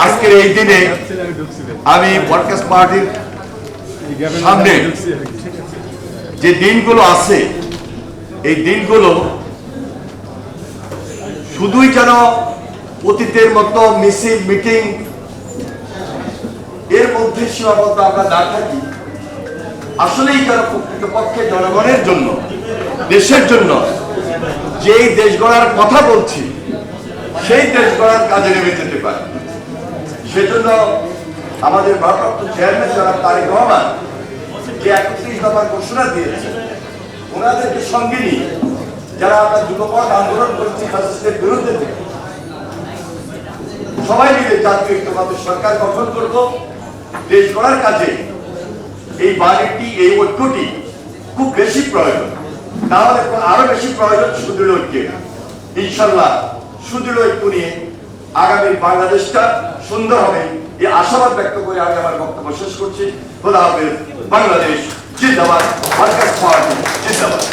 আজকের এই দিনে আমি ওয়ার্কার্স পার্টির সামনে যে দিনগুলো আছে এই দিনগুলো শুধুই যেন অতীতের মতো মিছিল মিটিং এর মধ্যে সীমাবদ্ধ আমরা না থাকি, আসলেই যেন প্রকৃতপক্ষে জনগণের জন্য, দেশের জন্য যেই দেশ গড়ার কথা বলছি সেই দেশ গড়ার কাজে নেমে যেতে পারে। সেজন্য আমাদের ভারপ্রাপ্ত চেয়ারম্যান জনাব তারেক রহমান যে 31 দফার ঘোষণা দিয়েছে, ওনাদেরকে সঙ্গে নিয়ে যারা আমরা যুগপথ আন্দোলন করছি ফ্যাসিস্টের বিরুদ্ধে থেকে সবাই মিলে জাতীয় ঐক্যবদ্ধ সরকার গঠন করব। দেশ গড়ার কাজে এই বাণীটি, এই ঐক্যটি খুব বেশি প্রয়োজন, তাহলে আরো বেশি প্রয়োজন সুদৃঢ় ঐক্যের। ইনশাল্লাহ সুদৃঢ় ঐক্য নিয়ে আগামী বাংলাদেশটা সুন্দর হবে এই আশাবাদ ব্যক্ত করে আমি আমার বক্তব্য শেষ করছি। খোদা হাফেজ। বাংলাদেশ জিন্দাবাদ। ওয়ার্কার্স পার্টি জিন্দাবাদ।